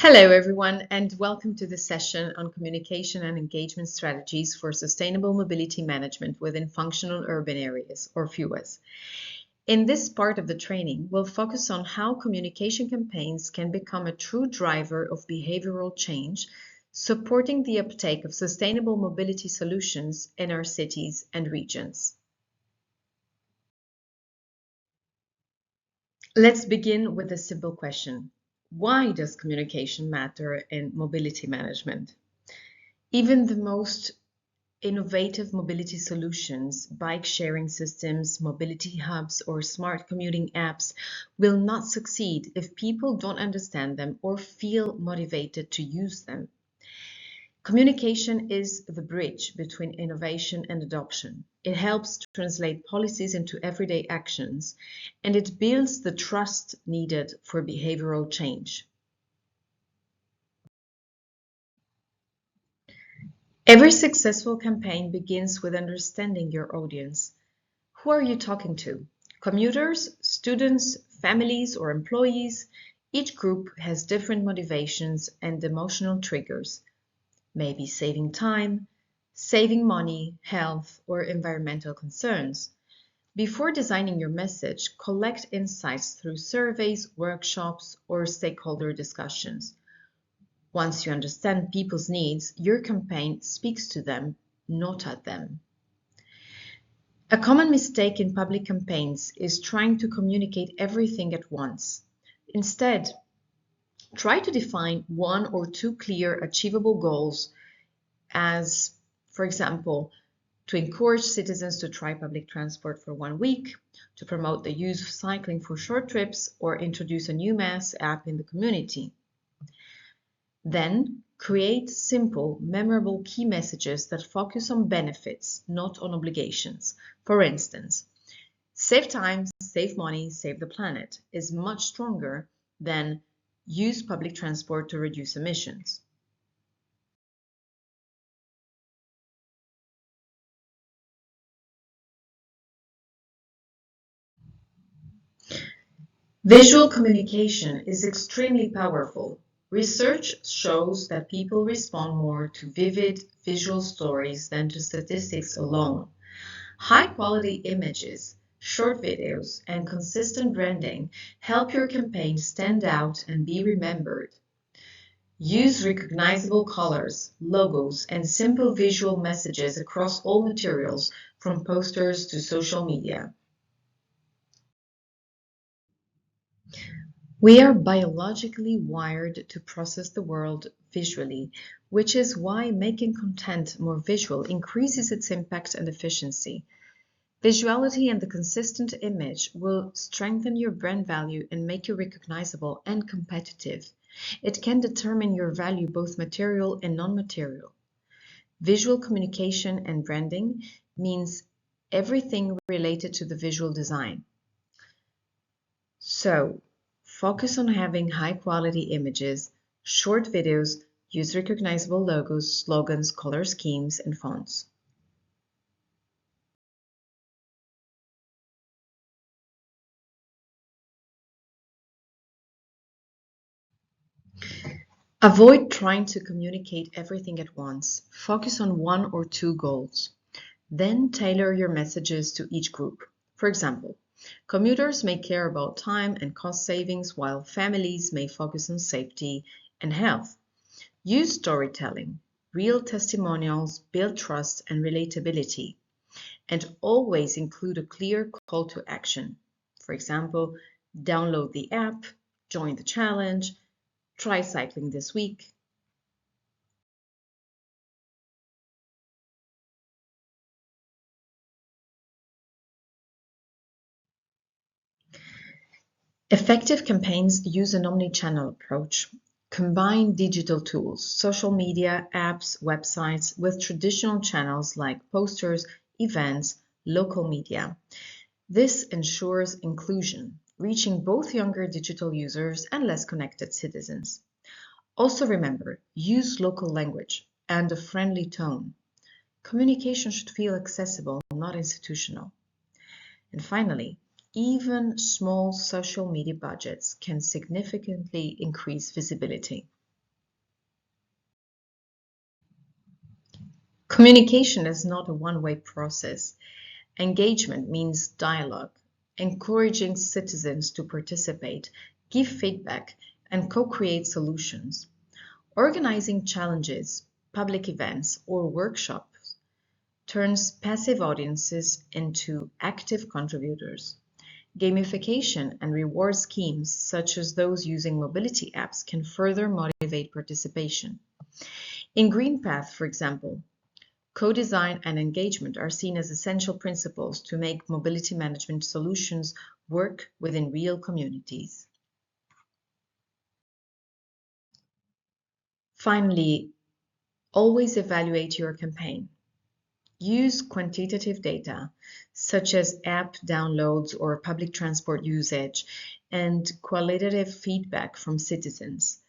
Hello, everyone, and welcome to this session on communication and engagement strategies for sustainable mobility management within functional urban areas, or FUAs. In this part of the training, we'll focus on how communication campaigns can become a true driver of behavioral change, supporting the uptake of sustainable mobility solutions in our cities and regions. Let's begin with a simple question. Why does communication matter in mobility management? Even the most innovative mobility solutions, bike sharing systems, mobility hubs, or smart commuting apps will not succeed if people don't understand them or feel motivated to use them. Communication is the bridge between innovation and adoption. It helps translate policies into everyday actions, and it builds the trust needed for behavioral change. Every successful campaign begins with understanding your audience. Who are you talking to? Commuters, students, families, or employees? Each group has different motivations and emotional triggers. Maybe saving time, saving money, health, or environmental concerns. Before designing your message, collect insights through surveys, workshops, or stakeholder discussions. Once you understand people's needs, your campaign speaks to them, not at them. A common mistake in public campaigns is trying to communicate everything at once. Instead, try to define one or two clear, achievable goals as, for example, to encourage citizens to try public transport for 1 week, to promote the use of cycling for short trips, or introduce a new mass app in the community. Then, create simple, memorable key messages that focus on benefits, not on obligations. For instance, save time, save money, save the planet is much stronger than use public transport to reduce emissions. Visual communication is extremely powerful. Research shows that people respond more to vivid visual stories than to statistics alone. High-quality images, short videos, and consistent branding help your campaign stand out and be remembered. Use recognizable colors, logos, and simple visual messages across all materials, from posters to social media. We are biologically wired to process the world visually, which is why making content more visual increases its impact and efficiency. Visuality and the consistent image will strengthen your brand value and make you recognizable and competitive. It can determine your value, both material and non-material. Visual communication and branding means everything related to the visual design. So, focus on having high-quality images, short videos, use recognizable logos, slogans, color schemes, and fonts. Avoid trying to communicate everything at once. Focus on one or two goals. Then tailor your messages to each group. For example, commuters may care about time and cost savings, while families may focus on safety and health. Use storytelling. Real testimonials build trust and relatability. And always include a clear call to action. For example, download the app, join the challenge, try cycling this week. Effective campaigns use an omni-channel approach. Combine digital tools, social media, apps, websites with traditional channels like posters, events, local media. This ensures inclusion, reaching both younger digital users and less connected citizens. Also remember, use local language and a friendly tone. Communication should feel accessible, not institutional. And finally, even small social media budgets can significantly increase visibility. Communication is not a one-way process. Engagement means dialogue, encouraging citizens to participate, give feedback, and co-create solutions. Organizing challenges, public events, or workshops turns passive audiences into active contributors. Gamification and reward schemes, such as those using mobility apps, can further motivate participation. In GreenPath, for example, co-design and engagement are seen as essential principles to make mobility management solutions work within real communities. Finally, always evaluate your campaign. Use quantitative data, such as app downloads or public transport usage, and qualitative feedback from citizens.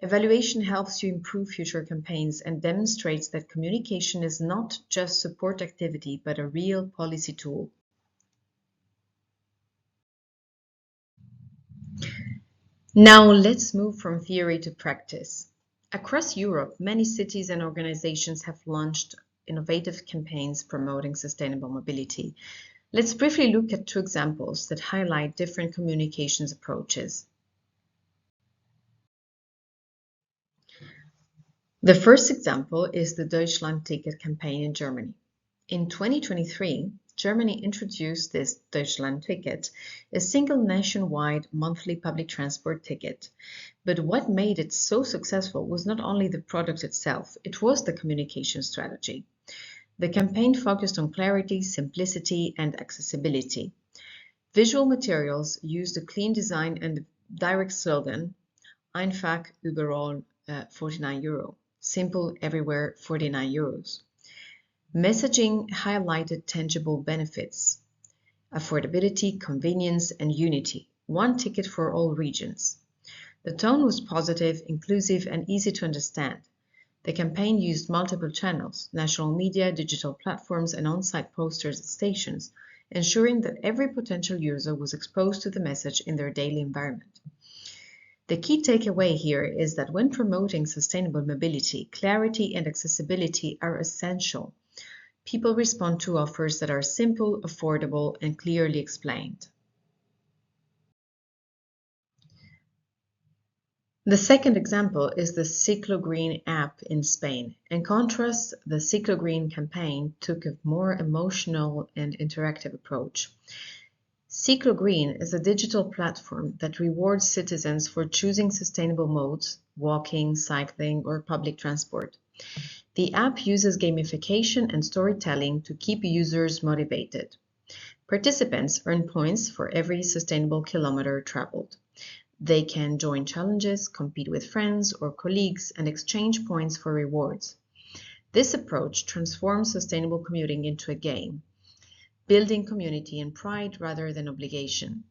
Evaluation helps you improve future campaigns and demonstrates that communication is not just support activity, but a real policy tool. Now let's move from theory to practice. Across Europe, many cities and organizations have launched innovative campaigns promoting sustainable mobility. Let's briefly look at two examples that highlight different communications approaches. The first example is the Deutschland-Ticket campaign in Germany. In 2023, Germany introduced this Deutschland-Ticket, a single nationwide monthly public transport ticket. But what made it so successful was not only the product itself, it was the communication strategy. The campaign focused on clarity, simplicity, and accessibility. Visual materials used a clean design and a direct slogan, Einfach überall 49 Euro. Simple everywhere 49 euros. Messaging highlighted tangible benefits, affordability, convenience, and unity. One ticket for all regions. The tone was positive, inclusive, and easy to understand. The campaign used multiple channels, national media, digital platforms, and on-site posters at stations, ensuring that every potential user was exposed to the message in their daily environment. The key takeaway here is that when promoting sustainable mobility, clarity and accessibility are essential. People respond to offers that are simple, affordable, and clearly explained. The second example is the Ciclogreen app in Spain. In contrast, the Ciclogreen campaign took a more emotional and interactive approach. Ciclogreen is a digital platform that rewards citizens for choosing sustainable modes, walking, cycling, or public transport. The app uses gamification and storytelling to keep users motivated. Participants earn points for every sustainable kilometer traveled. They can join challenges, compete with friends or colleagues, and exchange points for rewards. This approach transforms sustainable commuting into a game, building community and pride rather than obligation.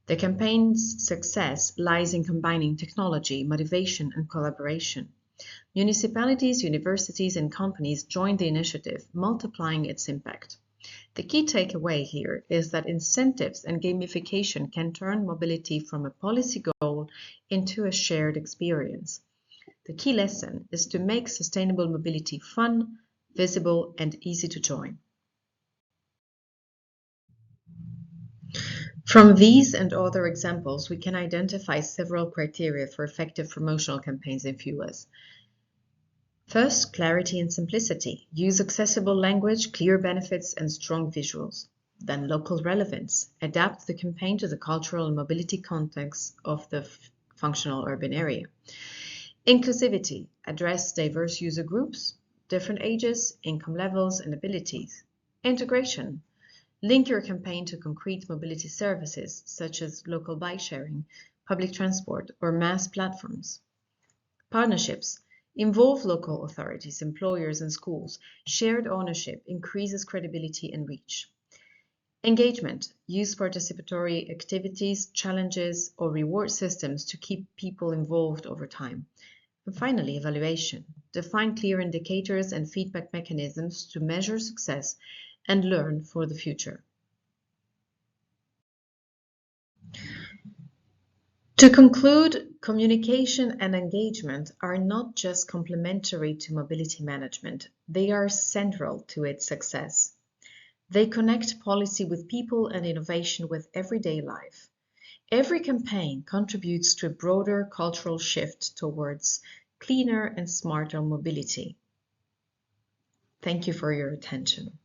The campaign's success lies in combining technology, motivation, and collaboration. Municipalities, universities, and companies joined the initiative, multiplying its impact. The key takeaway here is that incentives and gamification can turn mobility from a policy goal into a shared experience. The key lesson is to make sustainable mobility fun, visible, and easy to join. From these and other examples, we can identify several criteria for effective promotional campaigns in FUAs. First, clarity and simplicity. Use accessible language, clear benefits, and strong visuals. Then local relevance. Adapt the campaign to the cultural and mobility context of the functional urban area. Inclusivity. Address diverse user groups, different ages, income levels, and abilities. Integration. Link your campaign to concrete mobility services, such as local bike sharing, public transport, or mass platforms. Partnerships. Involve local authorities, employers, and schools. Shared ownership increases credibility and reach. Engagement. Use participatory activities, challenges, or reward systems to keep people involved over time. And finally, evaluation. Define clear indicators and feedback mechanisms to measure success and learn for the future. To conclude, Communication and engagement are not just complementary to mobility management, they are central to its success. They connect policy with people and innovation with everyday life. Every campaign contributes to a broader cultural shift towards cleaner and smarter mobility. Thank you for your attention.